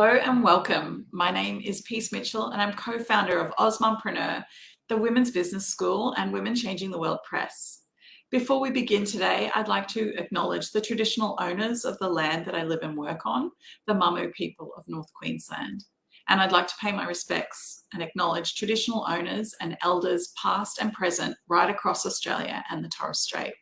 Hello and welcome. My name is Peace Mitchell and I'm co-founder of Osmompreneur, the Women's Business School and Women Changing the World Press. Before we begin today, I'd like to acknowledge the traditional owners of the land that I live and work on, the Mamu people of North Queensland. And I'd like to pay my respects and acknowledge traditional owners and elders past and present right across Australia and the Torres Strait.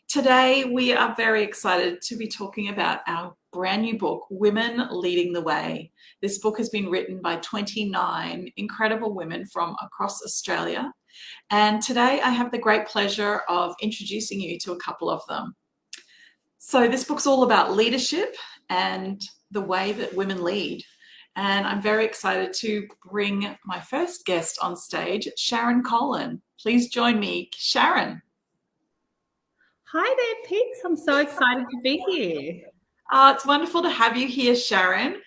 Today, we are very excited to be talking about our brand new book, Women Leading the Way. This book has been written by 29 incredible women from across Australia. And today I have the great pleasure of introducing you to a couple of them. So this book's all about leadership and the way that women lead. And I'm very excited to bring my first guest on stage, Sharon Colin. Please join me, Sharon. Hi there, Pix. I'm so excited to be here. It's wonderful to have you here, Sharon.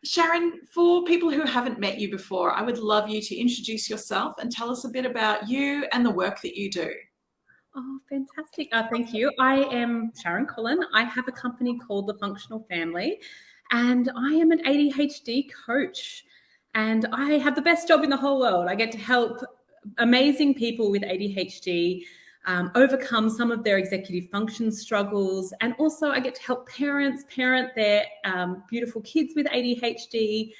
Sharon, for people who haven't met you before, I would love you to introduce yourself and tell us a bit about you and the work that you do. Oh, fantastic. Thank you. I am Sharon Colin. I have a company called The Functional Family, and I am an ADHD coach. And I have the best job in the whole world. I get to help amazing people with ADHD overcome some of their executive function struggles. And also I get to help parents parent their beautiful kids with ADHD.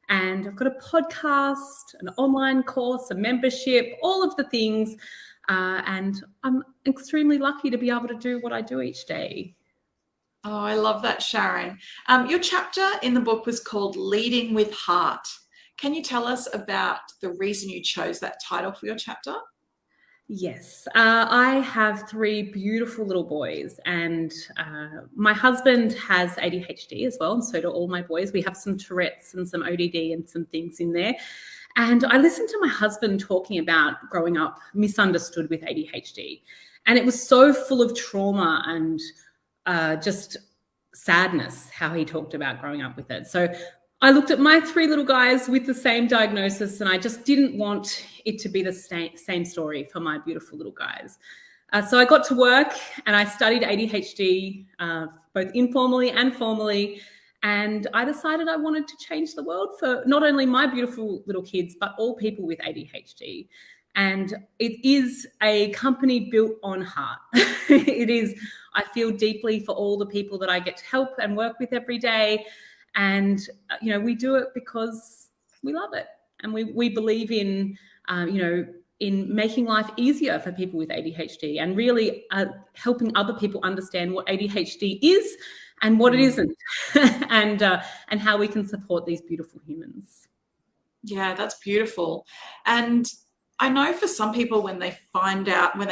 And I've got a podcast, an online course, a membership, all of the things. And I'm extremely lucky to be able to do what I do each day. Oh, I love that, Sharon. Your chapter in the book was called Leading with Heart. Can you tell us about the reason you chose that title for your chapter? Yes, I have three beautiful little boys, and my husband has ADHD as well, and so do all my boys. We have some Tourette's and some ODD and some things in there. And I listened to my husband talking about growing up misunderstood with ADHD, and it was so full of trauma and just sadness how he talked about growing up with it. So I looked at my three little guys with the same diagnosis, and I just didn't want it to be the same story for my beautiful little guys. So I got to work and I studied ADHD, both informally and formally. And I decided I wanted to change the world for not only my beautiful little kids, but all people with ADHD. And it is a company built on heart. It is, I feel deeply for all the people that I get to help and work with every day. And, you know, we do it because we love it. And we believe in, in making life easier for people with ADHD and really helping other people understand what ADHD is and what it isn't and how we can support these beautiful humans. Yeah, that's beautiful. And I know for some people when they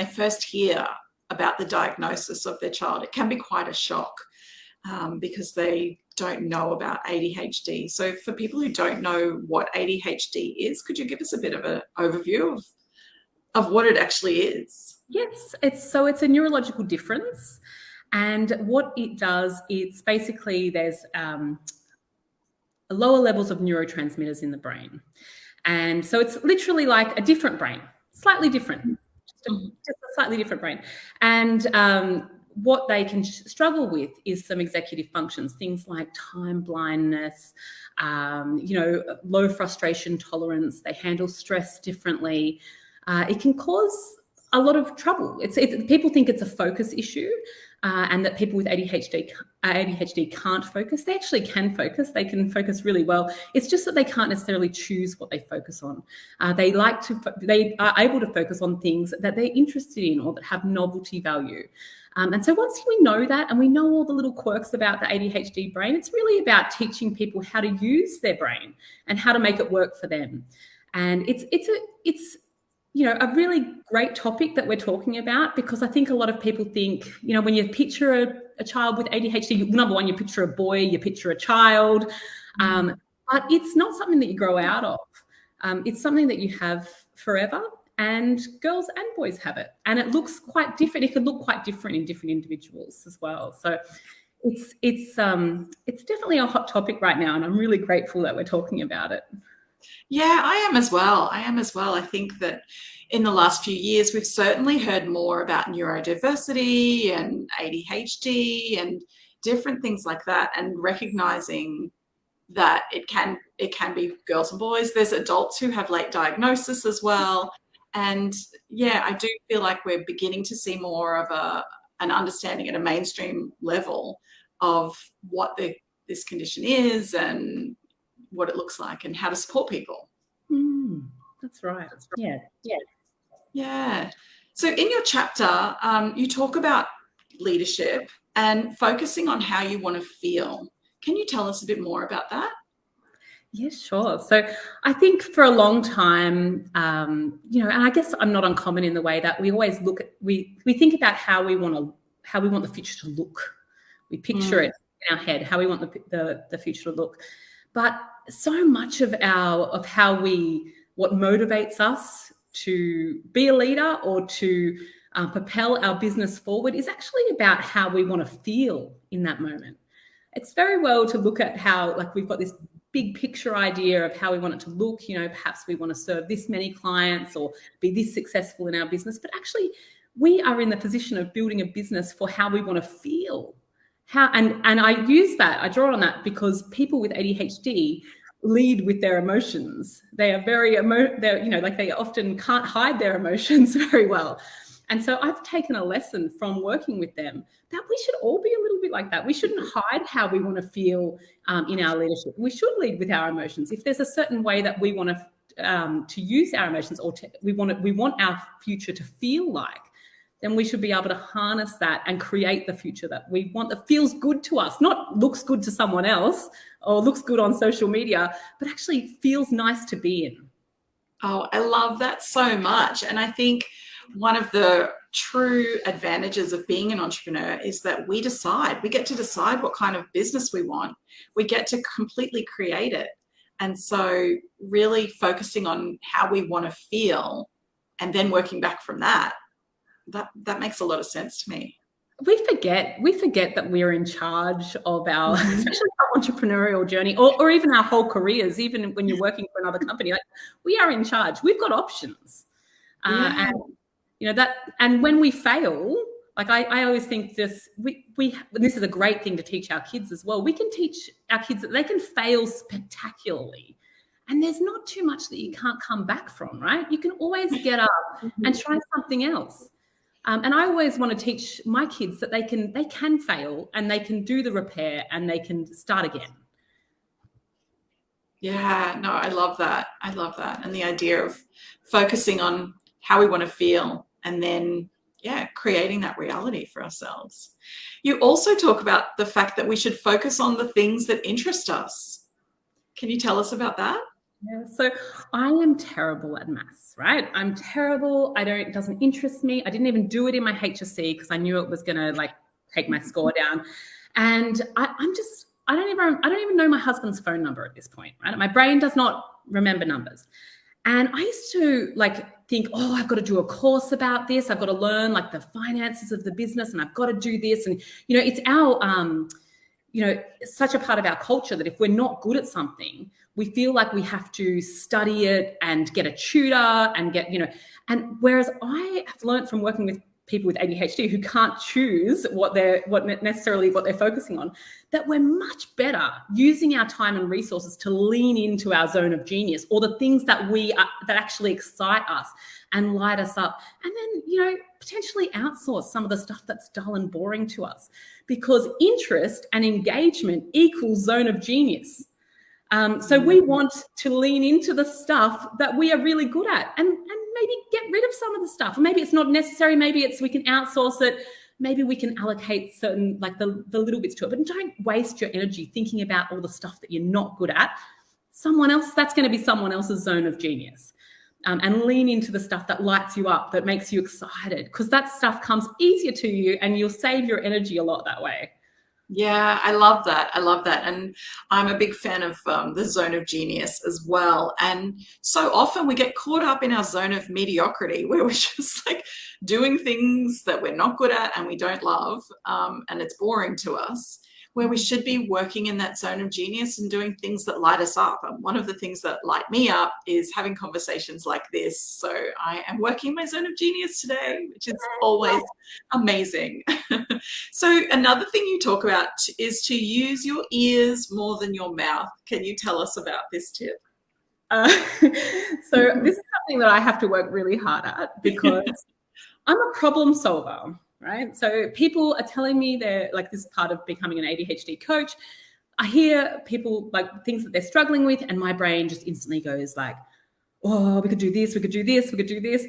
first hear about the diagnosis of their child, it can be quite a shock because they don't know about ADHD. So for people who don't know what ADHD is, could you give us a bit of an overview of what it actually is? Yes, it's a neurological difference. And what it does, it's basically there's lower levels of neurotransmitters in the brain. And so it's literally like a different brain, slightly different, just a slightly different brain. And what they can struggle with is some executive functions, things like time blindness, low frustration tolerance. They handle stress differently. It can cause a lot of trouble. People think it's a focus issue and that people with ADHD can't focus. They actually can focus. They can focus really well. It's just that they can't necessarily choose what they focus on. They are able to focus on things that they're interested in or that have novelty value. And so once we know that and we know all the little quirks about the ADHD brain, it's really about teaching people how to use their brain and how to make it work for them. And it's a really great topic that we're talking about, because I think a lot of people think, when you picture a child with ADHD, number one, you picture a boy, you picture a child, but it's not something that you grow out of. It's something that you have forever. And girls and boys have it, and it looks quite different. It can look quite different in different individuals as well. So it's definitely a hot topic right now, and I'm really grateful that we're talking about it. Yeah, I am as well. I think that in the last few years, we've certainly heard more about neurodiversity and ADHD and different things like that, and recognizing that it can be girls and boys. There's adults who have late diagnosis as well. And yeah, I do feel like we're beginning to see more of an understanding at a mainstream level of what this condition is and what it looks like and how to support people. That's right. Yeah. Yeah. Yeah. So in your chapter, you talk about leadership and focusing on how you want to feel. Can you tell us a bit more about that? Yeah, sure. So I think for a long time, and I guess I'm not uncommon in the way that we always look at, we think about how we want the future to look. We picture it in our head, how we want the future to look. But so much of what motivates us to be a leader or to propel our business forward is actually about how we want to feel in that moment. It's very well to look at how, like, we've got this big picture idea of how we want it to look. Perhaps we want to serve this many clients or be this successful in our business, but actually we are in the position of building a business for how we want to feel. And I draw on that because people with ADHD lead with their emotions. They are very they often can't hide their emotions very well. And so I've taken a lesson from working with them that we should all be a little bit like that. We shouldn't hide how we want to feel in our leadership. We should lead with our emotions. If there's a certain way that we want to use our emotions, or we want our future to feel like, then we should be able to harness that and create the future that we want, that feels good to us, not looks good to someone else or looks good on social media, but actually feels nice to be in. Oh, I love that so much. And I think one of the true advantages of being an entrepreneur is that we get to decide what kind of business we want. We get to completely create it. And so really focusing on how we want to feel and then working back from that makes a lot of sense to me. We forget that we're in charge of our, especially our entrepreneurial journey, or even our whole careers, even when you're working for another company. Like, we are in charge. We've got options. Yeah. And when we fail, like I always think this is a great thing to teach our kids as well. We can teach our kids that they can fail spectacularly. And there's not too much that you can't come back from, right? You can always get up and try something else. And I always want to teach my kids that they can fail and they can do the repair and they can start again. Yeah, no, I love that. And the idea of focusing on how we want to feel and then, creating that reality for ourselves. You also talk about the fact that we should focus on the things that interest us. Can you tell us about that? Yeah, so I am terrible at maths, right? I'm terrible. It doesn't interest me. I didn't even do it in my HSC because I knew it was going to take my score down. And I don't even know my husband's phone number at this point, right? My brain does not remember numbers. And I used to think, I've got to do a course about this. I've got to learn the finances of the business and I've got to do this. And, it's our, it's such a part of our culture that if we're not good at something, we feel like we have to study it and get a tutor and and whereas I have learned from working with people with ADHD who can't choose what they're focusing on, that we're much better using our time and resources to lean into our zone of genius, or the things that that actually excite us and light us up, and then potentially outsource some of the stuff that's dull and boring to us, because interest and engagement equals zone of genius. So we want to lean into the stuff that we are really good at and maybe get rid of some of the stuff. Or maybe it's not necessary. Maybe we can outsource it. Maybe we can allocate certain, the little bits to it. But don't waste your energy thinking about all the stuff that you're not good at. That's going to be someone else's zone of genius. And lean into the stuff that lights you up, that makes you excited, because that stuff comes easier to you and you'll save your energy a lot that way. Yeah, I love that. And I'm a big fan of the zone of genius as well. And so often we get caught up in our zone of mediocrity where we're just doing things that we're not good at and we don't love, and it's boring to us. where we should be working in that zone of genius and doing things that light us up. And one of the things that light me up is having conversations like this. So I am working my zone of genius today, which is always amazing. So another thing you talk about is to use your ears more than your mouth. Can you tell us about this tip? So this is something that I have to work really hard at, because I'm a problem solver, right? So people are telling me they're like, this is part of becoming an ADHD coach. I hear people like things that they're struggling with, and my brain just instantly goes like, oh, we could do this, we could do this, we could do this.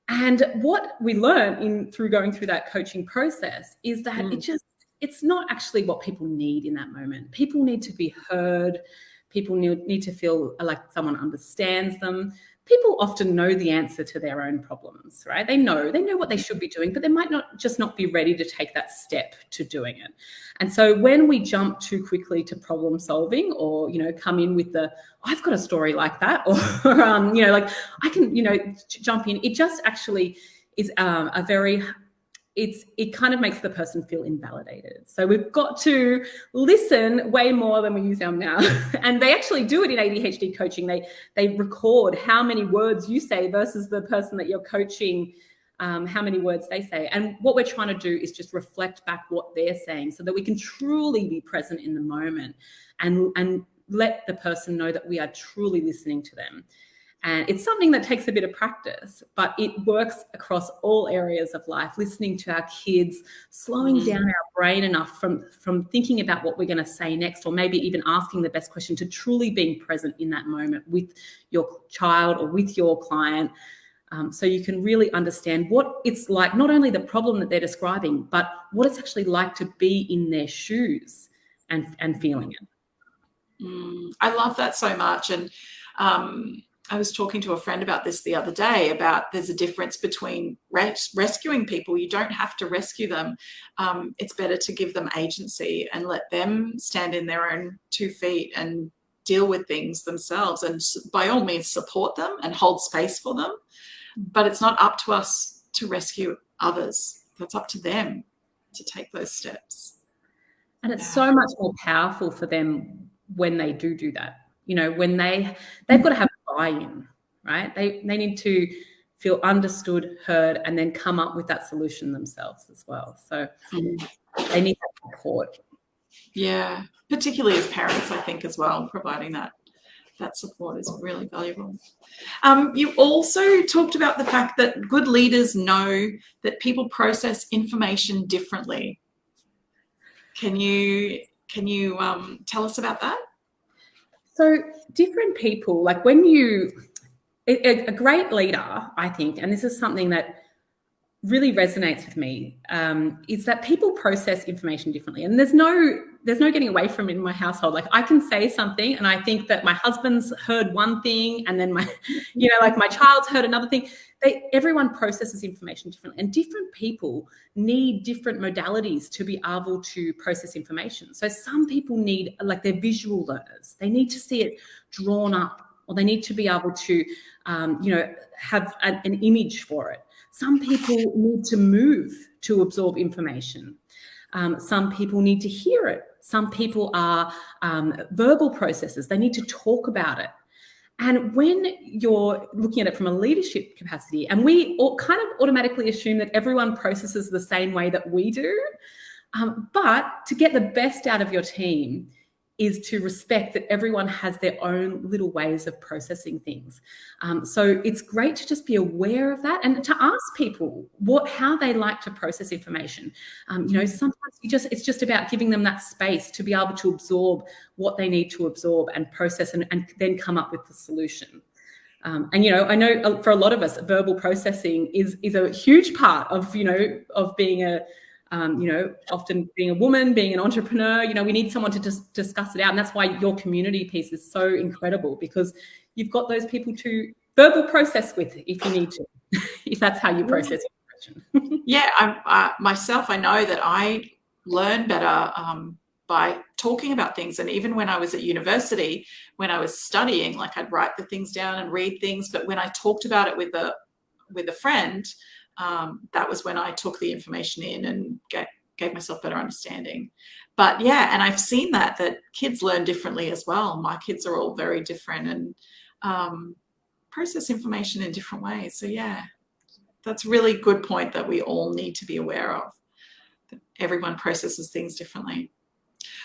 And what we learn through going through that coaching process is that it's not actually what people need in that moment. People need to be heard. People need to feel like someone understands them. People often know the answer to their own problems, right? They know what they should be doing, but they might not be ready to take that step to doing it. And so when we jump too quickly to problem solving, or, come in with I've got a story like that, or, like I can, jump in, it just actually is it kind of makes the person feel invalidated. So we've got to listen way more than we use our mouth. And they actually do it in ADHD coaching. They record how many words you say versus the person that you're coaching, how many words they say. And what we're trying to do is just reflect back what they're saying, so that we can truly be present in the moment and let the person know that we are truly listening to them. And it's something that takes a bit of practice, but it works across all areas of life. Listening to our kids, slowing down our brain enough from thinking about what we're going to say next, or maybe even asking the best question, to truly being present in that moment with your child or with your client, so you can really understand what it's like, not only the problem that they're describing, but what it's actually like to be in their shoes and feeling it. I love that so much. And I was talking to a friend about this the other day, about there's a difference between rescuing people. You don't have to rescue them. It's better to give them agency and let them stand in their own 2 feet and deal with things themselves, and by all means support them and hold space for them. But it's not up to us to rescue others. That's up to them to take those steps. And it's so much more powerful for them when they do that. When they've got to have buy-in, right? They need to feel understood, heard, and then come up with that solution themselves as well. So they need that support. Yeah, particularly as parents, I think, as well, providing that support is really valuable. You also talked about the fact that good leaders know that people process information differently. Can you tell us about that? So different people, like a great leader, I think, and this is something that really resonates with me, is that people process information differently. And there's no getting away from it in my household. Like, I can say something and I think that my husband's heard one thing, and then my child's heard another thing. Everyone processes information differently, and different people need different modalities to be able to process information. So some people need, like, they're visual learners. They need to see it drawn up, or they need to be able to, have an image for it. Some people need to move to absorb information. Some people need to hear it. Some people are verbal processors. They need to talk about it. And when you're looking at it from a leadership capacity, and we all kind of automatically assume that everyone processes the same way that we do, but to get the best out of your team is to respect that everyone has their own little ways of processing things. So it's great to just be aware of that, and to ask people how they like to process information. Sometimes it's just about giving them that space to be able to absorb what they need to absorb and process, and then come up with the solution. I know for a lot of us, verbal processing is a huge part of being often being a woman, being an entrepreneur. We need someone to just discuss it out. And that's why your community piece is so incredible, because you've got those people to verbal process with if you need to, if that's how you process information. Yeah, I know that I learn better by talking about things. And even when I was at university, when I was studying, like, I'd write the things down and read things. But when I talked about it with a friend, that was when I took the information in and gave myself better understanding. But yeah, and I've seen that kids learn differently as well. My kids are all very different and process information in different ways. So yeah, that's a really good point that we all need to be aware of. That everyone processes things differently.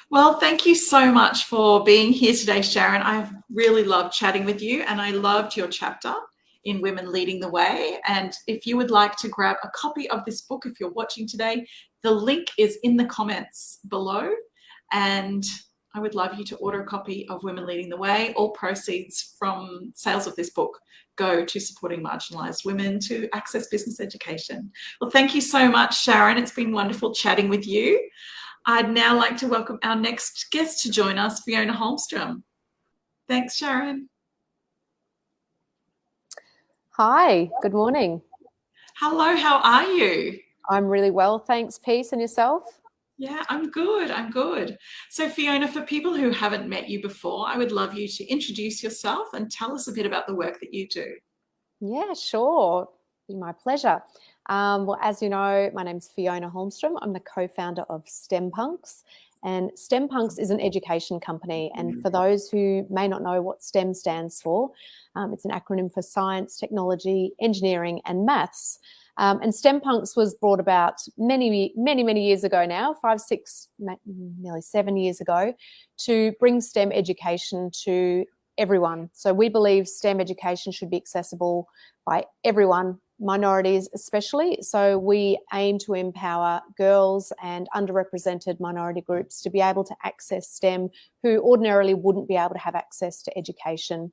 Well, thank you so much for being here today, Sharon. I've really loved chatting with you, and I loved your chapter in Women Leading the Way. And if you would like to grab a copy of this book, if you're watching today, the link is in the comments below. And I would love you to order a copy of Women Leading the Way. All proceeds from sales of this book go to supporting marginalised women to access business education. Well, thank you so much, Sharon. It's been wonderful chatting with you. I'd now like to welcome our next guest to join us, Fiona Holmstrom. Thanks, Sharon. Hi, good morning. Hello, how are you? I'm really well, thanks, Peace. And yourself? Yeah, I'm good. I'm good. So Fiona, for people who haven't met you before, I would love you to introduce yourself and tell us a bit about the work that you do. Yeah, sure. Be my pleasure. Well, as you know, my name's Fiona Holmstrom. I'm the co-founder of STEM Punks. And STEM Punks is an education company. And for those who may not know what STEM stands for, it's an acronym for science, technology, engineering, and maths. And STEM Punks was brought about many years ago now, 5, 6, nearly 7 years ago, to bring STEM education to everyone. So we believe STEM education should be accessible by everyone, minorities especially. So we aim to empower girls and underrepresented minority groups to be able to access STEM who ordinarily wouldn't be able to have access to education.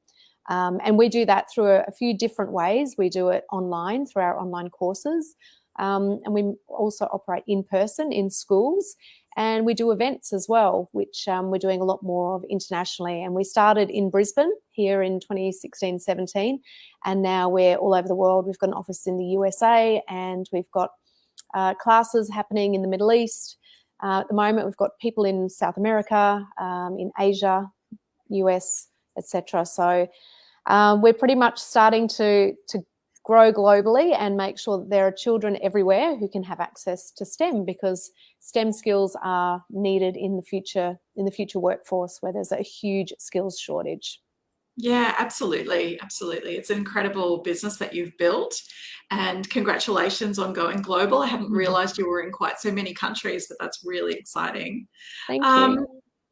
And we do that through a few different ways. We do it online through our online courses. And we also operate in person in schools. And we do events as well, which we're doing a lot more of internationally. And we started in Brisbane here in 2016-17. And now we're all over the world. We've got an office in the USA and we've got classes happening in the Middle East. At the moment, we've got people in South America, in Asia, US, etc. So we're pretty much starting to grow globally and make sure that there are children everywhere who can have access to STEM, because STEM skills are needed in the future workforce where there's a huge skills shortage. Yeah, absolutely. Absolutely. It's an incredible business that you've built, and congratulations on going global. I hadn't realized you were in quite so many countries, but that's really exciting. Thank you.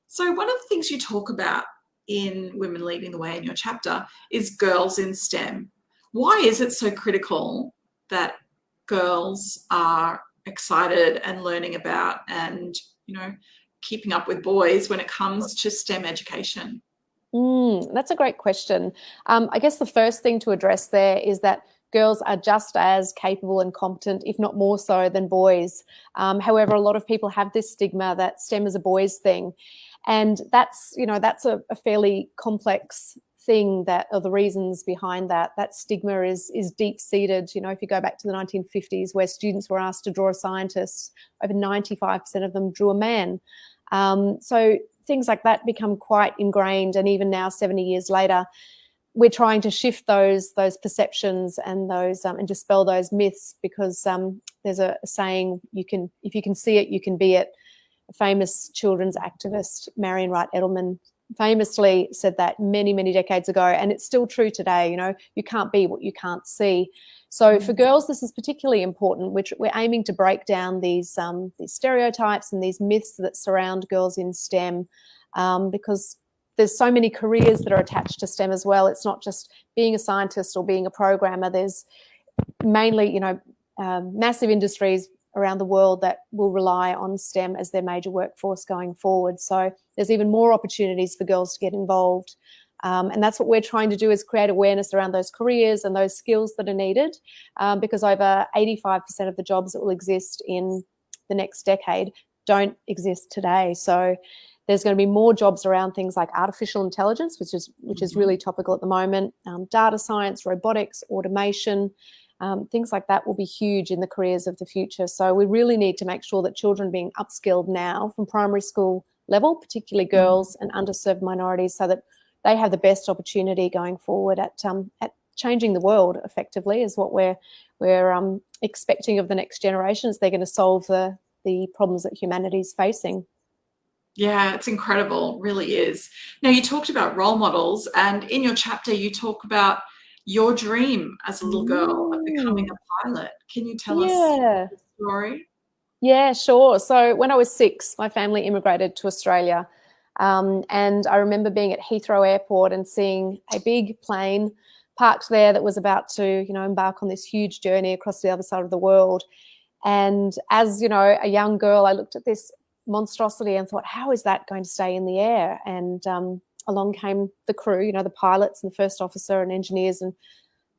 So one of the things you talk about in Women Leading the Way in your chapter is girls in STEM. Why is it so critical that girls are excited and learning about and, keeping up with boys when it comes to STEM education? That's a great question. I guess the first thing to address there is that girls are just as capable and competent, if not more so, than boys. However, a lot of people have this stigma that STEM is a boys' thing. And that's a fairly complex thing, that are the reasons behind that. That stigma is deep-seated. If you go back to the 1950s, where students were asked to draw a scientist, over 95% of them drew a man. So things like that become quite ingrained. And even now, 70 years later, we're trying to shift those perceptions and those and dispel those myths, because there's a saying, if you can see it, you can be it. A famous children's activist, Marian Wright Edelman, famously said that many decades ago, and it's still true today. You can't be what you can't see. So for girls, this is particularly important, which we're aiming to break down these stereotypes and these myths that surround girls in STEM, because there's so many careers that are attached to STEM as well. It's not just being a scientist or being a programmer. There's mainly, massive industries around the world that will rely on STEM as their major workforce going forward. So there's even more opportunities for girls to get involved. And that's what we're trying to do, is create awareness around those careers and those skills that are needed, because over 85% of the jobs that will exist in the next decade don't exist today. So there's going to be more jobs around things like artificial intelligence, which is really topical at the moment, data science, robotics, automation. Things like that will be huge in the careers of the future. So we really need to make sure that children are being upskilled now from primary school level, particularly girls and underserved minorities, so that they have the best opportunity going forward at changing the world effectively, is what we're expecting of the next generations. They're going to solve the the problems that humanity is facing. Yeah, it's incredible, really is. Now, you talked about role models, and in your chapter, you talk about your dream as a little girl of becoming Mm. a pilot. Can you tell us Yeah. the story? Yeah, sure. So when I was 6, my family immigrated to Australia. And I remember being at Heathrow Airport and seeing a big plane parked there that was about to, embark on this huge journey across the other side of the world. And as, a young girl, I looked at this monstrosity and thought, how is that going to stay in the air? And along came the crew, the pilots and the first officer and engineers, and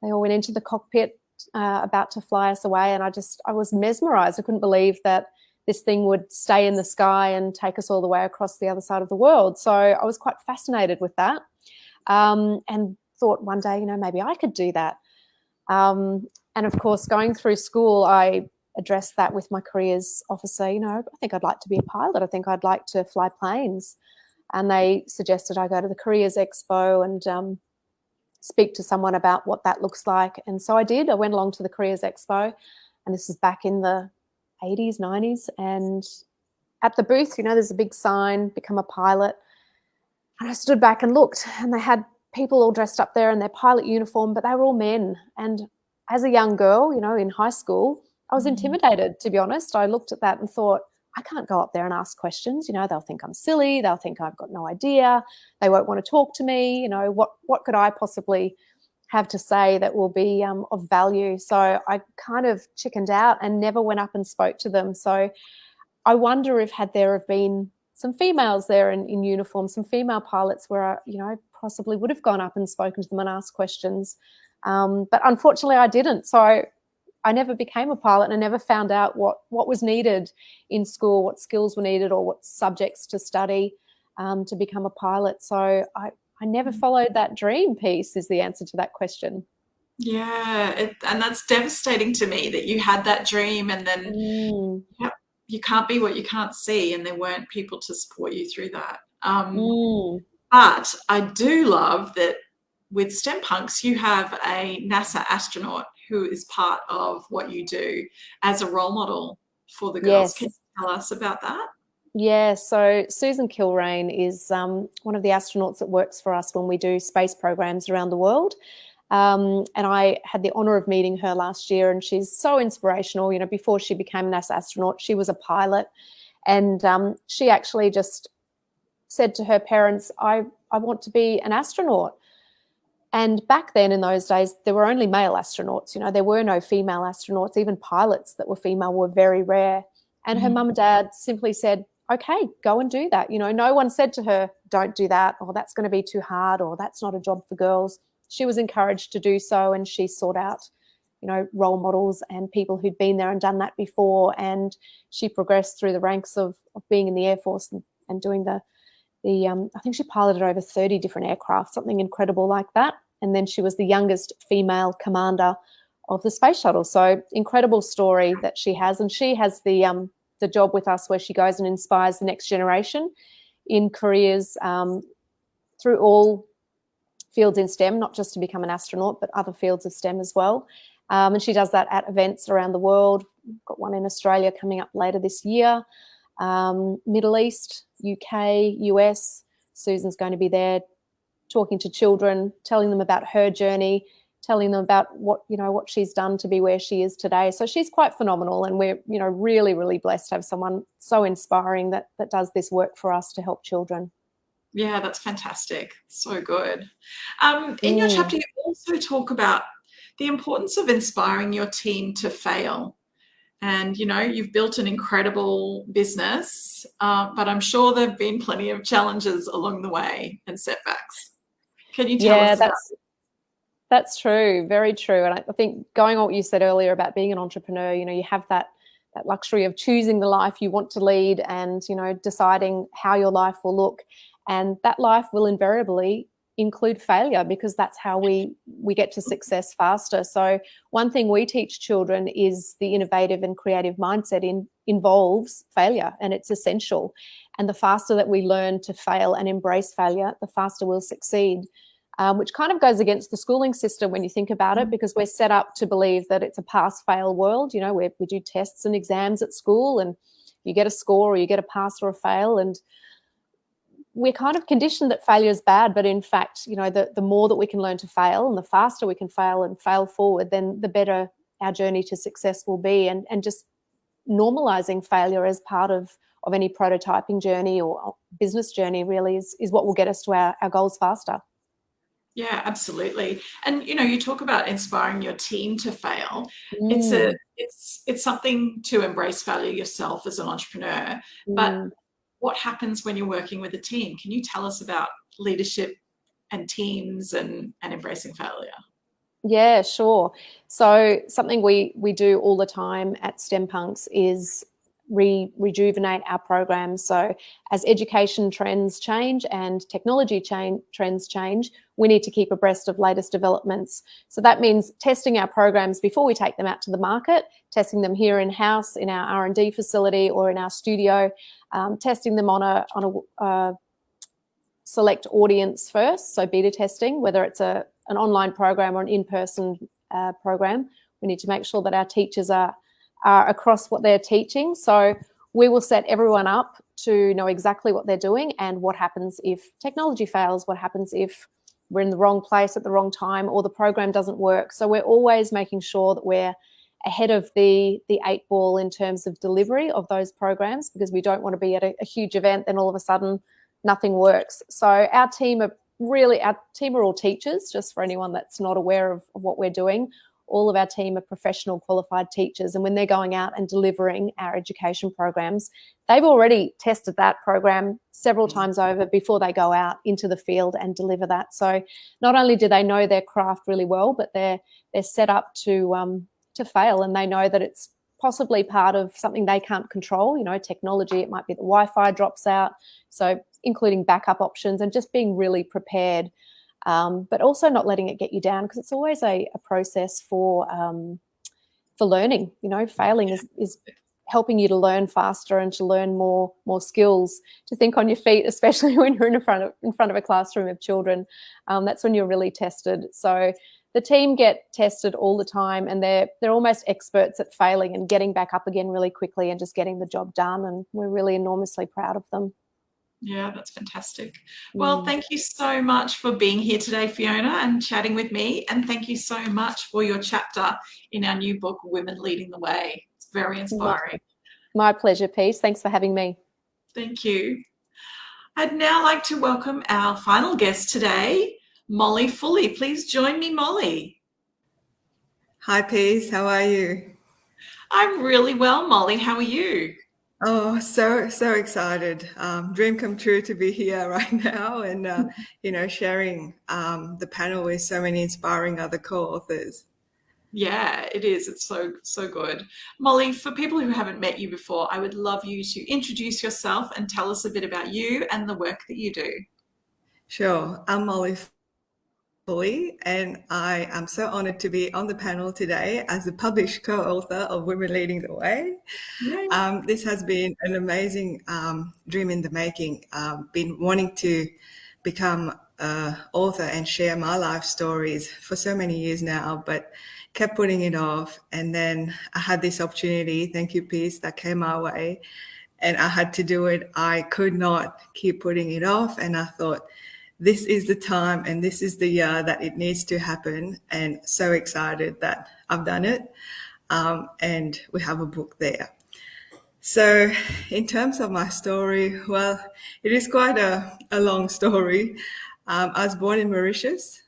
they all went into the cockpit about to fly us away. And I was mesmerized. I couldn't believe that this thing would stay in the sky and take us all the way across the other side of the world. So I was quite fascinated with that, and thought one day, maybe I could do that. And of course, going through school, I addressed that with my careers officer. I think I'd like to be a pilot. I think I'd like to fly planes. And they suggested I go to the Careers Expo and speak to someone about what that looks like. And so I did. I went along to the Careers Expo, and this was back in the 80s, 90s. And at the booth, there's a big sign, become a pilot. And I stood back and looked, and they had people all dressed up there in their pilot uniform, but they were all men. And as a young girl, in high school, I was intimidated, to be honest. I looked at that and thought, I can't go up there and ask questions. They'll think I'm silly. They'll think I've got no idea. They won't want to talk to me. What could I possibly have to say that will be of value? So I kind of chickened out and never went up and spoke to them. So I wonder if had there have been some females there in uniform, some female pilots where I possibly would have gone up and spoken to them and asked questions. But unfortunately I didn't. So I never became a pilot, and I never found out what was needed in school, what skills were needed or what subjects to study to become a pilot. So I never followed that dream piece is the answer to that question. Yeah, and that's devastating to me that you had that dream and then yep, you can't be what you can't see, and there weren't people to support you through that. But I do love that with STEM Punks, you have a NASA astronaut who is part of what you do as a role model for the girls. Yes. Can you tell us about that? Yeah, so Susan Kilrain is one of the astronauts that works for us when we do space programs around the world. And I had the honour of meeting her last year, and she's so inspirational. Before she became a NASA astronaut, she was a pilot, and she actually just said to her parents, I want to be an astronaut. And back then in those days, there were only male astronauts. There were no female astronauts. Even pilots that were female were very rare. And her mum and dad simply said, okay, go and do that. No one said to her, don't do that, or that's going to be too hard, or that's not a job for girls. She was encouraged to do so, and she sought out, role models and people who'd been there and done that before. And she progressed through the ranks of being in the Air Force and doing I think she piloted over 30 different aircraft, something incredible like that. And then she was the youngest female commander of the space shuttle. So incredible story that she has. And she has the job with us where she goes and inspires the next generation in careers through all fields in STEM, not just to become an astronaut, but other fields of STEM as well. And she does that at events around the world. We've got one in Australia coming up later this year. Middle East, UK, US. Susan's going to be there talking to children, telling them about her journey, telling them about what she's done to be where she is today. So she's quite phenomenal, and we're really, really blessed to have someone so inspiring that does this work for us to help children. Yeah, that's fantastic. So good. In your chapter, you also talk about the importance of inspiring your team to fail. And, you've built an incredible business, but I'm sure there have been plenty of challenges along the way and setbacks. Can you tell us about that? That's true. Very true. And I think going on what you said earlier about being an entrepreneur, you have that luxury of choosing the life you want to lead and, deciding how your life will look. And that life will invariably include failure, because that's how we get to success faster. So one thing we teach children is the innovative and creative mindset involves failure, and it's essential. And the faster that we learn to fail and embrace failure, the faster we'll succeed, which kind of goes against the schooling system when you think about it, because we're set up to believe that it's a pass-fail world. We do tests and exams at school, and you get a score or you get a pass or a fail. And we're kind of conditioned that failure is bad, but in fact, the more that we can learn to fail and the faster we can fail and fail forward, then the better our journey to success will be. And just normalizing failure as part of any prototyping journey or business journey really is what will get us to our goals faster. Yeah, absolutely. And you talk about inspiring your team to fail. It's something to embrace failure yourself as an entrepreneur. But what happens when you're working with a team? Can you tell us about leadership and teams and embracing failure? Yeah, sure. So something we do all the time at STEM Punks is rejuvenate our programs. So as education trends change and technology trends change, we need to keep abreast of latest developments. So that means testing our programs before we take them out to the market, testing them here in-house in our R&D facility or in our studio, testing them on a select audience first, so beta testing, whether it's an online program or an in-person program. We need to make sure that our teachers are across what they're teaching. So we will set everyone up to know exactly what they're doing and what happens if technology fails, what happens if we're in the wrong place at the wrong time or the program doesn't work. So we're always making sure that we're ahead of the 8 ball in terms of delivery of those programs, because we don't want to be at a huge event, then all of a sudden nothing works. So our team are all teachers, just for anyone that's not aware of what we're doing. All of our team are professional qualified teachers, and when they're going out and delivering our education programs, they've already tested that program several times over before they go out into the field and deliver that. So not only do they know their craft really well, but they're set up to fail, and they know that it's possibly part of something they can't control, technology. It might be the Wi-Fi drops out, so including backup options and just being really prepared. But also not letting it get you down, because it's always a process for learning. Failing is helping you to learn faster and to learn more skills, to think on your feet, especially when you're in front of a classroom of children. That's when you're really tested. So the team get tested all the time, and they're almost experts at failing and getting back up again really quickly and just getting the job done. And we're really enormously proud of them. Yeah, that's fantastic. Well, thank you so much for being here today, Fiona, and chatting with me. And thank you so much for your chapter in our new book, Women Leading the Way. It's very inspiring. My pleasure, Peace. Thanks for having me. Thank you. I'd now like to welcome our final guest today, Molly Foley. Please join me, Molly. Hi, Peace. How are you? I'm really well, Molly. How are you? Oh, so excited. Dream come true to be here right now and, sharing the panel with so many inspiring other co-authors. Yeah, it is. It's so good. Molly, for people who haven't met you before, I would love you to introduce yourself and tell us a bit about you and the work that you do. Sure. I'm Molly Foley, and I am so honored to be on the panel today as the published co-author of Women Leading the Way. This has been an amazing dream in the making. Been wanting to become an author and share my life stories for so many years now, but kept putting it off. And then I had this opportunity, thank you, Peace, that came my way, and I had to do it. I could not keep putting it off, and I thought, this is the time and this is the year that it needs to happen, and so excited that I've done it. And we have a book there. So in terms of my story, well, it is quite a long story. I was born in Mauritius,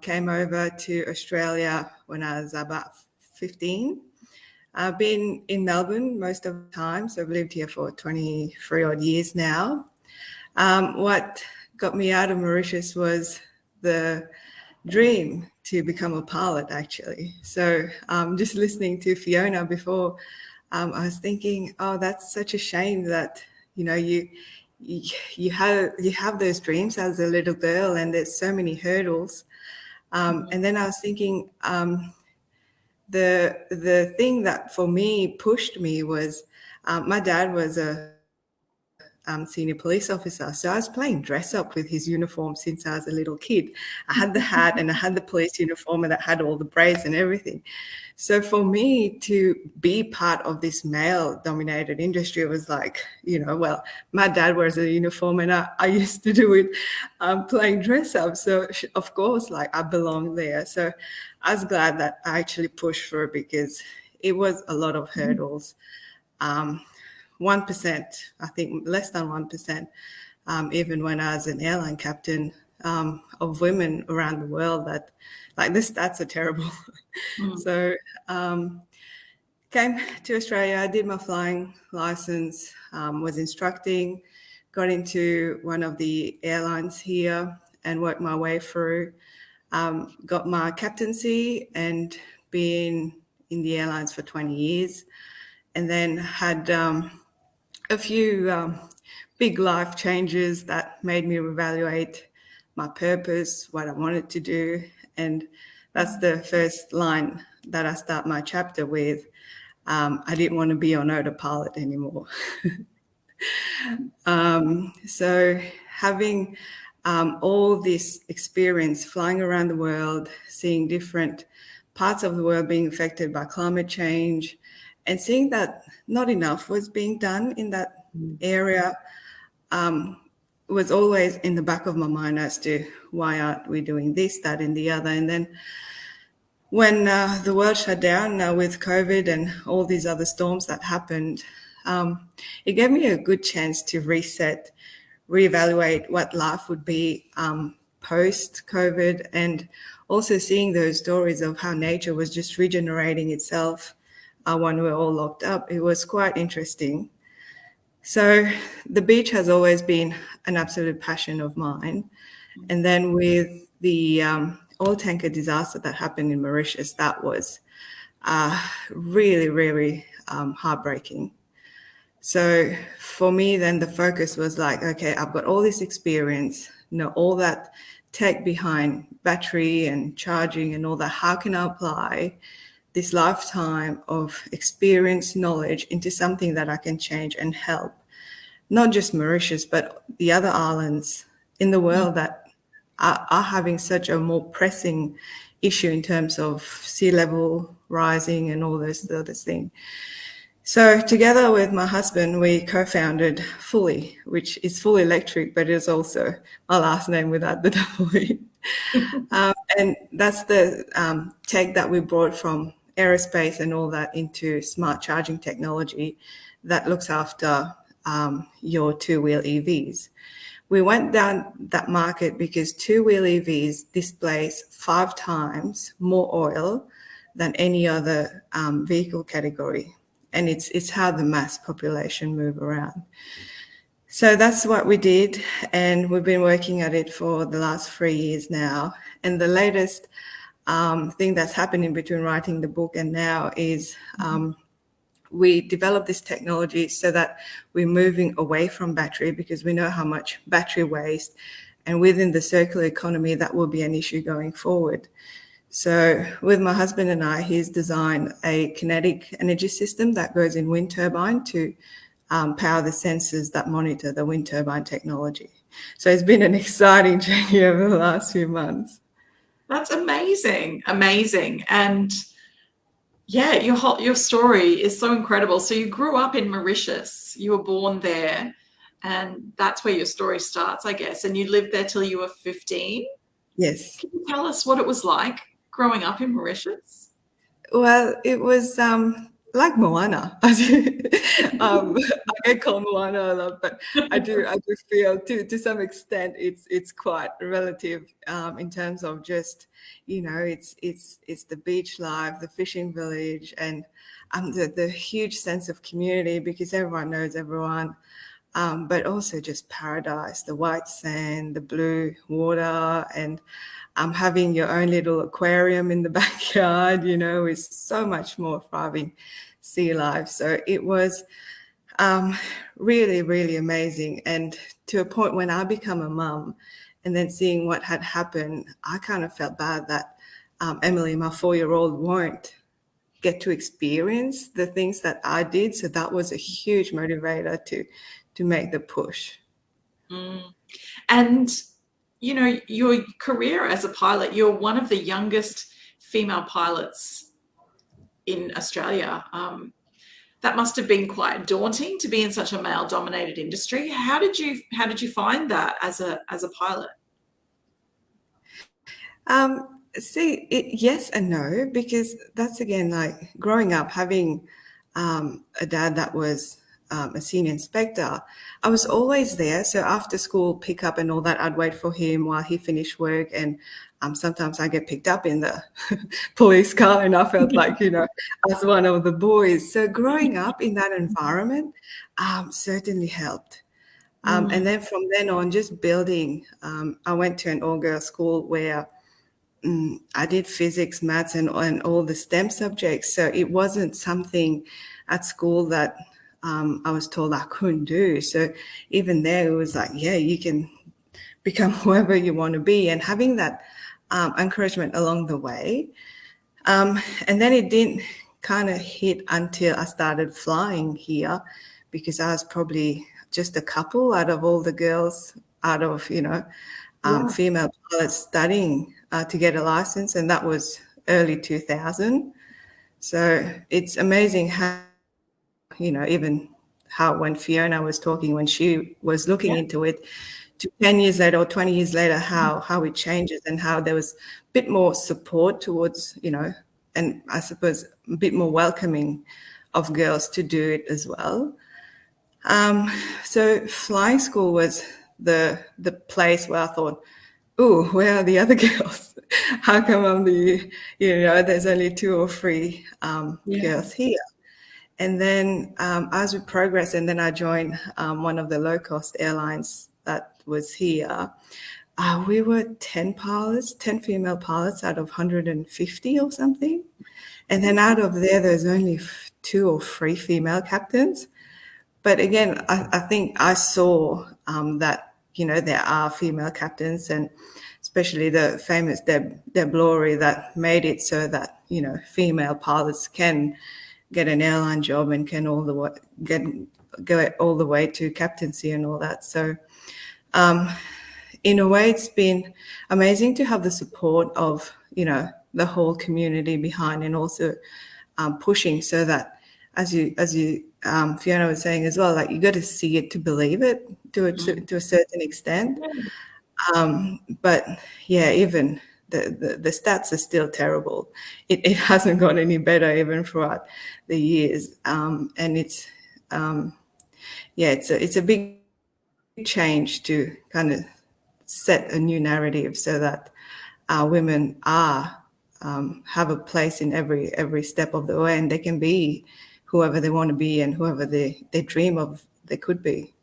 came over to Australia when I was about 15. I've been in Melbourne most of the time, so I've lived here for 23 odd years now. What got me out of Mauritius was the dream to become a pilot, actually. So just listening to Fiona before, I was thinking, oh, that's such a shame that, you have those dreams as a little girl, and there's so many hurdles. And then I was thinking, the thing that for me pushed me was my dad was a senior police officer. So I was playing dress up with his uniform since I was a little kid. I had the hat and I had the police uniform and that had all the braids and everything. So for me to be part of this male dominated industry was like, well, my dad wears a uniform and I used to do it playing dress up. So of course, like I belong there. So I was glad that I actually pushed for it because it was a lot of hurdles. 1%, I think less than 1%, even when I was an airline captain, of women around the world that, like, the stats are terrible. So came to Australia, I did my flying license, was instructing, got into one of the airlines here and worked my way through, got my captaincy and been in the airlines for 20 years. And then had a few big life changes that made me reevaluate my purpose, what I wanted to do. And that's the first line that I start my chapter with. I didn't want to be on autopilot anymore. So having all this experience flying around the world, seeing different parts of the world being affected by climate change, and seeing that not enough was being done in that area, was always in the back of my mind as to why aren't we doing this, that, and the other. And then when the world shut down with COVID and all these other storms that happened, it gave me a good chance to reset, reevaluate what life would be post-COVID, and also seeing those stories of how nature was just regenerating itself when we were all locked up. It was quite interesting. So the beach has always been an absolute passion of mine. And then with the oil tanker disaster that happened in Mauritius, that was really, really heartbreaking. So for me, then the focus was like, okay, I've got all this experience, all that tech behind battery and charging and all that. How can I apply this lifetime of experience, knowledge into something that I can change and help, not just Mauritius, but the other islands in the world that are having such a more pressing issue in terms of sea level rising and all those other things. So together with my husband, we co-founded Fully, which is fully electric, but is also my last name without the double E. And that's the tech that we brought from aerospace and all that into smart charging technology that looks after your two-wheel EVs. We went down that market because two-wheel EVs displace 5 times more oil than any other vehicle category. And it's how the mass population move around. So that's what we did. And we've been working at it for the last 3 years now. And the latest thing that's happened in between writing the book and now is we developed this technology so that we're moving away from battery because we know how much battery waste, and within the circular economy, that will be an issue going forward. So with my husband and I, he's designed a kinetic energy system that goes in wind turbine to power the sensors that monitor the wind turbine technology. So it's been an exciting journey over the last few months. That's amazing. And yeah, your story is so incredible. So you grew up in Mauritius, you were born there, and that's where your story starts, I guess. And you lived there till you were 15. Yes. Can you tell us what it was like growing up in Mauritius? Well, it was like Moana. I get called Moana a lot, but I do feel to some extent it's quite relative in terms of just, it's the beach life, the fishing village, and the huge sense of community because everyone knows everyone. But also just paradise, the white sand, the blue water, and having your own little aquarium in the backyard, is so much more thriving sea life. So it was really, really amazing. And to a point when I become a mum and then seeing what had happened, I kind of felt bad that Emily, my 4-year-old, won't get to experience the things that I did. So that was a huge motivator make the push. And you know, your career as a pilot, you're one of the youngest female pilots in Australia. That must have been quite daunting to be in such a male-dominated industry. How did you find that as a pilot? Yes and no, because that's again like growing up having a dad that was a senior inspector. I was always there. So after school pickup and all that, I'd wait for him while he finished work, and sometimes I get picked up in the police car, and I felt like, you know, I was one of the boys. So growing up in that environment certainly helped. And then from then on, just building, I went to an all-girls school where I did physics, maths, and all the STEM subjects. So it wasn't something at school that I was told I couldn't do. So even there, it was like, yeah, you can become whoever you want to be, and having that encouragement along the way. And then it didn't kind of hit until I started flying here, because I was probably just a couple out of all the girls, out of, you know, female pilots studying to get a license, and that was early 2000. So it's amazing how, you know, even how when Fiona was talking, when she was looking into it, to 10 years later or 20 years later, how it changes, and how there was a bit more support towards, you know, and I suppose a bit more welcoming of girls to do it as well. So flying school was the place where I thought, oh, where are the other girls? How come I'm the, you know, there's only 2 or 3 girls here? And then as we progress, and then I joined one of the low-cost airlines that was here. We were 10 female pilots out of 150 or something. And then out of there's only 2 or 3 female captains. But again, I think I saw that, you know, there are female captains, and especially the famous Deb Laurie, that made it so that, you know, female pilots can get an airline job and can go all the way to captaincy and all that. So in a way, it's been amazing to have the support of, you know, the whole community behind, and also pushing, so that as you Fiona was saying as well, like, you got to see it to believe it to a certain extent. But yeah, even the stats are still terrible. It hasn't got any better even throughout the years, and it's it's a big change to kind of set a new narrative, so that women have a place in every step of the way, and they can be whoever they want to be and whoever they dream of they could be.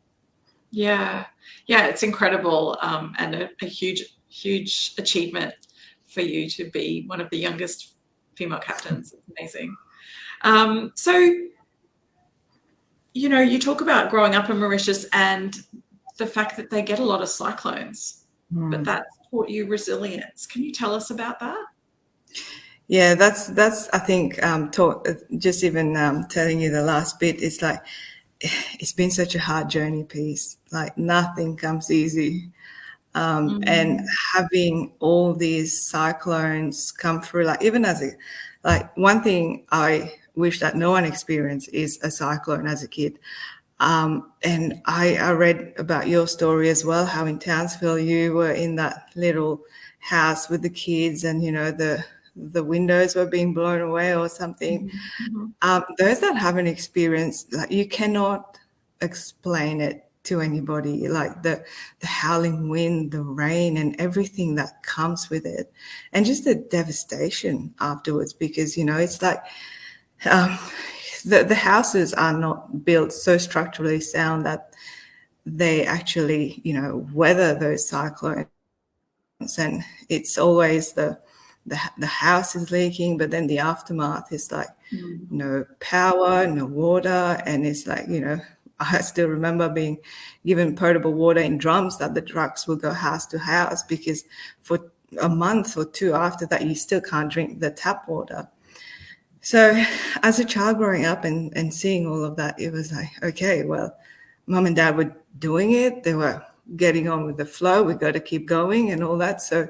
Yeah, it's incredible, and a huge achievement for you to be one of the youngest female captains. It's amazing. So, you know, you talk about growing up in Mauritius and the fact that they get a lot of cyclones, but that's taught you resilience. Can you tell us about that? Yeah, that's I think just even telling you the last bit, it's like, it's been such a hard journey, Peace. Like, nothing comes easy. And having all these cyclones come through, like, even one thing I wish that no one experienced is a cyclone as a kid. And I read about your story as well, how in Townsville you were in that little house with the kids, and, you know, the windows were being blown away or something. Those that haven't experienced, like, you cannot explain it to anybody, like the howling wind, the rain, and everything that comes with it, and just the devastation afterwards, because, you know, it's like the houses are not built so structurally sound that they actually, you know, weather those cyclones. And it's always the house is leaking, but then the aftermath is like no power, no water, and it's like, you know, I still remember being given potable water in drums that the trucks will go house to house, because for a month or 2 after that, you still can't drink the tap water. So as a child growing up and seeing all of that, it was like, okay, well, mum and dad were doing it. They were getting on with the flow. We got to keep going and all that. So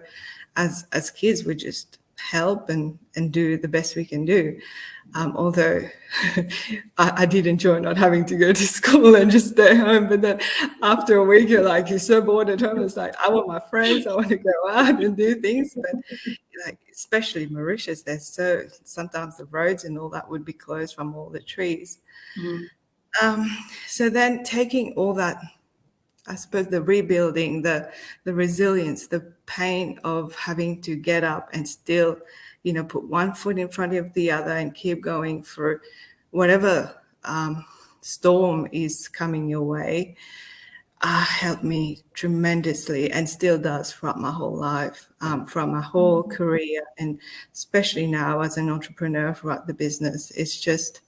as kids, we just help and do the best we can do. Although I did enjoy not having to go to school and just stay home. But then after a week, you're so bored at home. It's like, I want my friends. I want to go out and do things. But like, especially Mauritius, there's sometimes the roads and all that would be closed from all the trees. So then taking all that, I suppose the rebuilding, the resilience, the pain of having to get up and still, put one foot in front of the other and keep going through whatever storm is coming your way, helped me tremendously and still does throughout my whole life, from my whole career, and especially now as an entrepreneur throughout the business. It's just,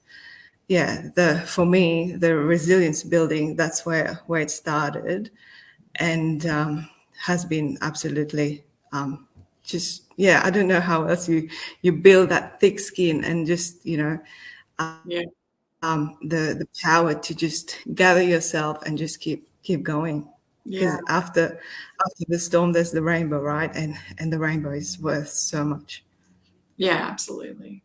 for me, the resilience building, that's where it started, and has been absolutely I don't know how else you build that thick skin and just, the power to just gather yourself and just keep going. Because after the storm, there's the rainbow, right? And the rainbow is worth so much. Yeah, absolutely.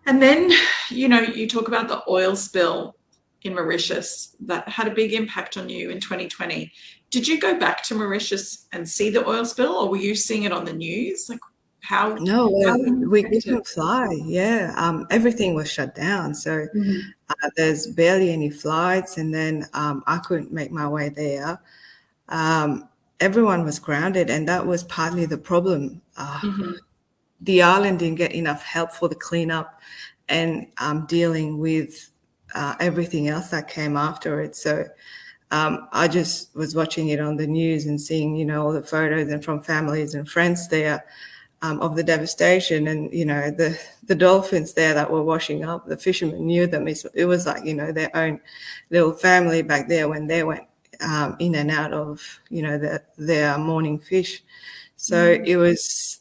And then, you talk about the oil spill in Mauritius that had a big impact on you in 2020. Did you go back to Mauritius and see the oil spill, or were you seeing it on the news? Like, how? No, we couldn't fly. Yeah, everything was shut down. So there's barely any flights, and then I couldn't make my way there. Everyone was grounded, and that was partly the problem. The island didn't get enough help for the cleanup and dealing with everything else that came after it. So I just was watching it on the news and seeing, all the photos and from families and friends there of the devastation, and, the dolphins there that were washing up. The fishermen knew them. It was like, their own little family back there when they went in and out of, their morning fish. So it was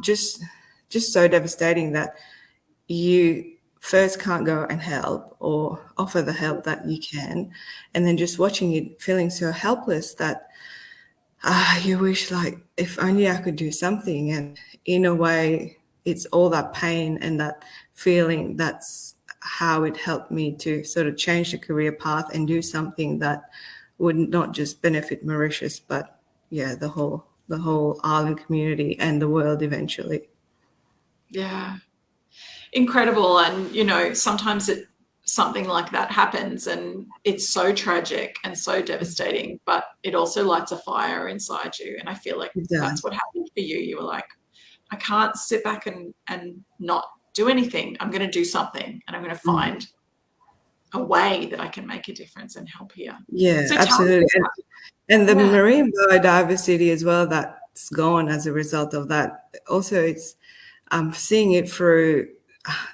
just so devastating that you first can't go and help or offer the help that you can, and then just watching it, feeling so helpless that you wish, like, if only I could do something. And in a way, it's all that pain and that feeling, that's how it helped me to sort of change the career path and do something that would not just benefit Mauritius, but the whole island community and the world eventually. Yeah. Incredible. And, sometimes something like that happens and it's so tragic and so devastating, but it also lights a fire inside you. And I feel like that's what happened for you. You were like, I can't sit back and not do anything. I'm going to do something, and I'm going to find a way that I can make a difference and help here. Yeah, so absolutely. And the marine biodiversity as well, that's gone as a result of that. Also, it's seeing it through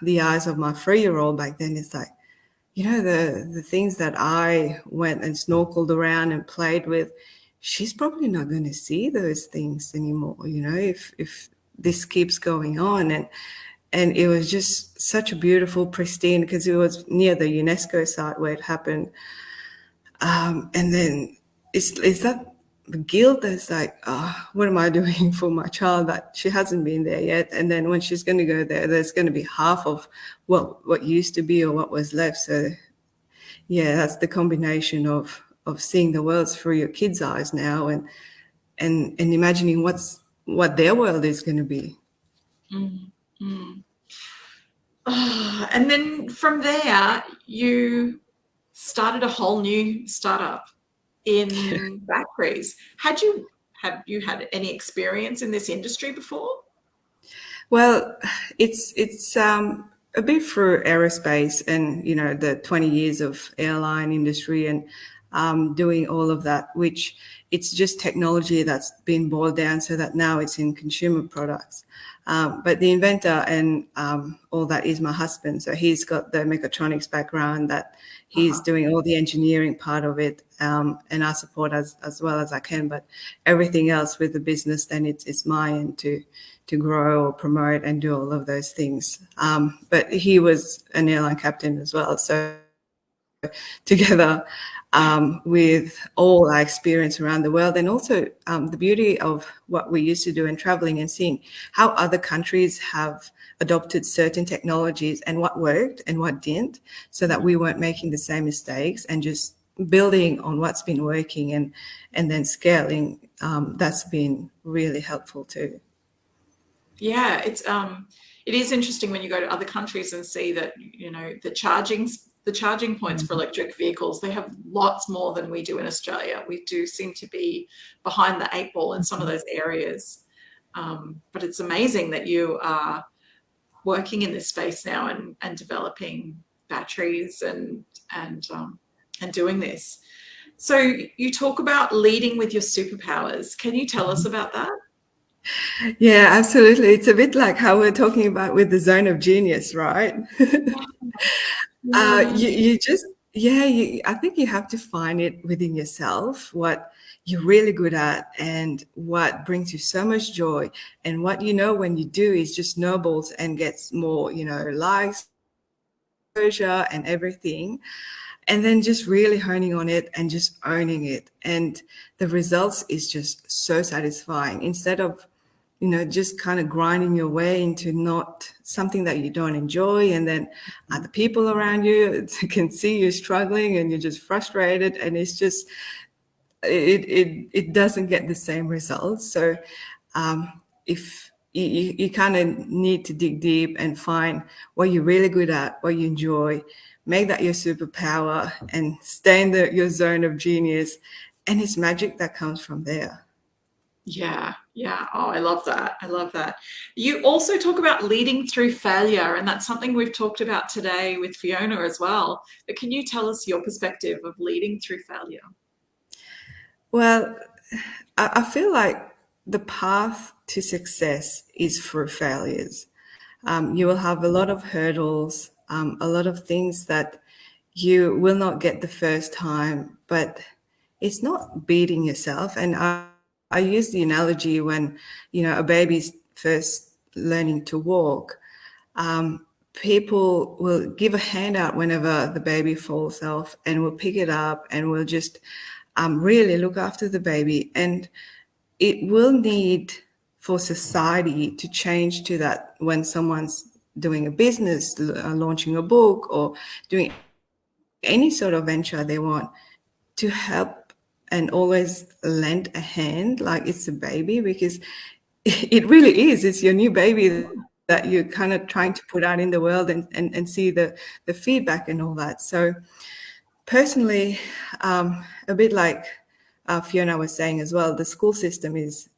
the eyes of my 3-year-old back then. It's like, the things that I went and snorkeled around and played with, she's probably not going to see those things anymore, if this keeps going on. And it was just such a beautiful, pristine, because it was near the UNESCO site where it happened. And then it's that guilt that's like, what am I doing for my child that she hasn't been there yet? And then when she's going to go there, there's going to be half of what used to be or what was left. So that's the combination of seeing the world through your kids' eyes now and imagining what their world is going to be. And then from there, you started a whole new startup in batteries. Have you had any experience in this industry before? Well, it's a bit through aerospace and, the 20 years of airline industry and doing all of that, which it's just technology that's been boiled down so that now it's in consumer products. But the inventor and all that is my husband. So he's got the mechatronics background, that he's doing all the engineering part of it, and I support as well as I can. But everything else with the business, then it's mine to grow or promote and do all of those things. But he was an airline captain as well. So together with all our experience around the world, and also the beauty of what we used to do and traveling and seeing how other countries have adopted certain technologies and what worked and what didn't, so that we weren't making the same mistakes, and just building on what's been working and then scaling. That's been really helpful too. Yeah, it is interesting when you go to other countries and see that, you know, the charging points for electric vehicles, they have lots more than we do in Australia. We do seem to be behind the 8 ball in some of those areas. But it's amazing that you are working in this space now and developing batteries and doing this. So you talk about leading with your superpowers. Can you tell us about that? Yeah, absolutely. It's a bit like how we're talking about with the zone of genius, right? You just, I think you have to find it within yourself, what you're really good at and what brings you so much joy. And what you know when you do is just snowballs and gets more, you know, likes, exposure and everything. And then just really honing on it and just owning it. And the results is just so satisfying. Instead of, you know, just kind of grinding your way into not something that you don't enjoy, and then other people around you can see you struggling and you're just frustrated, and it's just it doesn't get the same results. So if you kind of need to dig deep and find what you're really good at, what you enjoy, make that your superpower, and stay in your zone of genius, and it's magic that comes from there. Yeah. Oh, I love that. I love that. You also talk about leading through failure, and that's something we've talked about today with Fiona as well. But can you tell us your perspective of leading through failure? Well, I feel like the path to success is through failures. You will have a lot of hurdles, a lot of things that you will not get the first time, but it's not beating yourself. And I use the analogy when, you know, a baby's first learning to walk. People will give a handout whenever the baby falls off, and will pick it up and will just really look after the baby. And it will need for society to change to that when someone's doing a business, launching a book, or doing any sort of venture they want, to help and always lend a hand like it's a baby, because it really is. It's your new baby that you're kind of trying to put out in the world and see the feedback and all that. So personally, a bit like Fiona was saying as well, the school system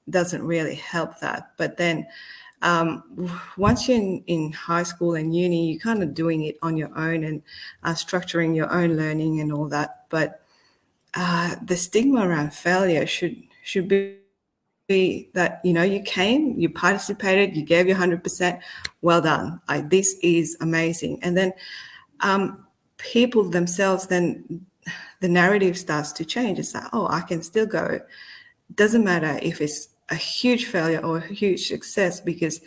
doesn't really help that. But then once you're in high school and uni, you're kind of doing it on your own and structuring your own learning and all that. But the stigma around failure should be that, you know, you came, you participated, you gave your 100%, well done. This is amazing. And then people themselves, then the narrative starts to change. It's like, oh, I can still go. Doesn't matter if it's a huge failure or a huge success, because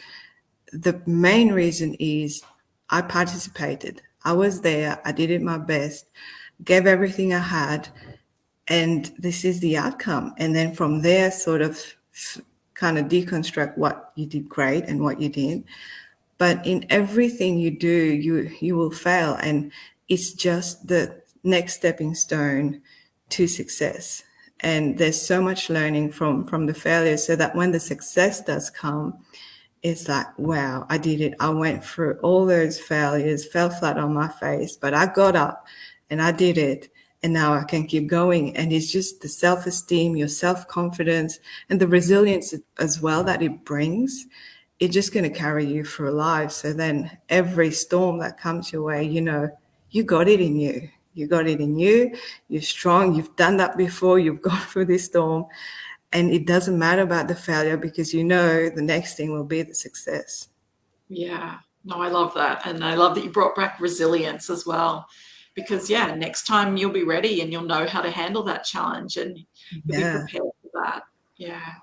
the main reason is I participated. I was there. I did it my best, gave everything I had, and this is the outcome. And then from there, sort of kind of deconstruct what you did great and what you didn't. But in everything you do, you will fail, and it's just the next stepping stone to success. And there's so much learning from the failures, so that when the success does come, it's like, wow, I did it. I went through all those failures, fell flat on my face, but I got up and I did it. And now I can keep going. And it's just the self-esteem, your self-confidence, and the resilience as well that it brings. It's just going to carry you through life. So then every storm that comes your way, you know, you got it in you. You got it in you. You're strong. You've done that before. You've gone through this storm. And it doesn't matter about the failure, because you know the next thing will be the success. Yeah. No, I love that. And I love that you brought back resilience as well. Because, yeah, next time you'll be ready and you'll know how to handle that challenge, and you'll be prepared for that. Yeah.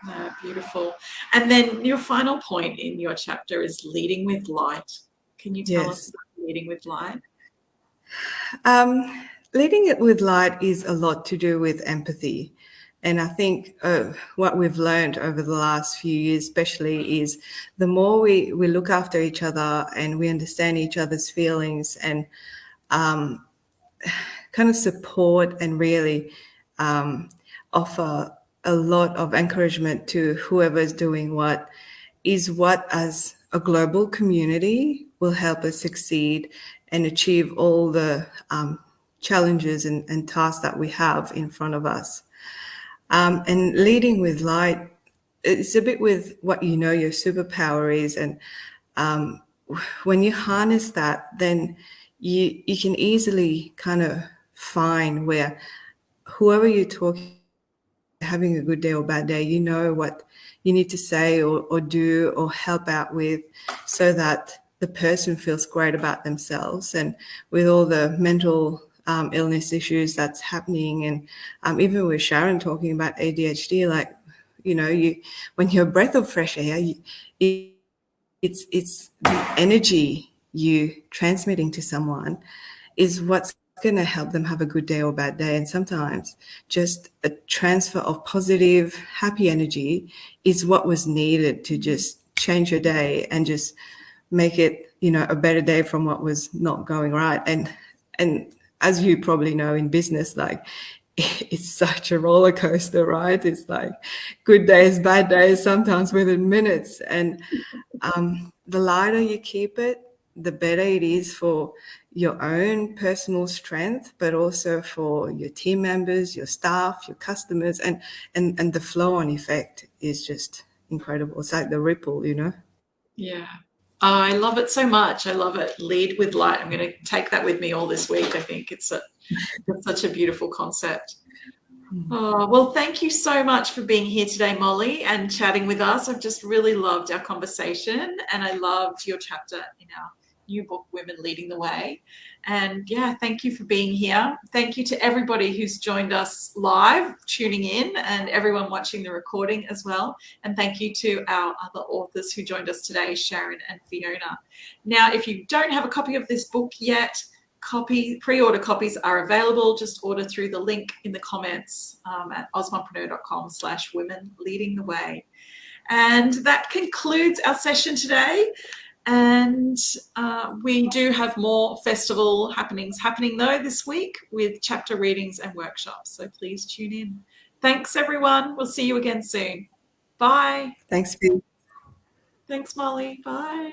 No, beautiful. And then your final point in your chapter is leading with light. Can you tell us about leading with light? Leading it with light is a lot to do with empathy. And I think what we've learned over the last few years, especially, is the more we look after each other and we understand each other's feelings and kind of support and really offer a lot of encouragement to whoever's doing what, is what as a global community will help us succeed and achieve all the challenges and tasks that we have in front of us. And leading with light, it's a bit with what you know your superpower is. And when you harness that, then you can easily kind of find where whoever you're talking, having a good day or bad day, you know what you need to say or do or help out with, so that the person feels great about themselves. And with all the mental illness issues that's happening, and even with Sharon talking about ADHD, like, you know, when you're a breath of fresh air, it's the energy you transmitting to someone is what's going to help them have a good day or bad day. And sometimes just a transfer of positive, happy energy is what was needed to just change your day and just make it, you know, a better day from what was not going right. And as you probably know, in business, like, it's such a roller coaster, right? It's like good days, bad days, sometimes within minutes. And the lighter you keep it, the better it is for your own personal strength, but also for your team members, your staff, your customers, and the flow-on effect is just incredible. It's like the ripple, you know? Yeah. Oh, I love it so much. I love it. Lead with light. I'm going to take that with me all this week. I think it's such a beautiful concept. Oh, well, thank you so much for being here today, Molly, and chatting with us. I've just really loved our conversation, and I loved your chapter in our new book, Women Leading the Way. And yeah, thank you for being here. Thank you to everybody who's joined us live, tuning in, and everyone watching the recording as well. And thank you to our other authors who joined us today, Sharon and Fiona. Now, if you don't have a copy of this book yet, pre-order copies are available. Just order through the link in the comments at osmompreneur.com/women leading the way. And that concludes our session today. And we do have more festival happening though this week with chapter readings and workshops. So please tune in. Thanks, everyone. We'll see you again soon. Bye. Thanks, Pete. Thanks, Molly. Bye.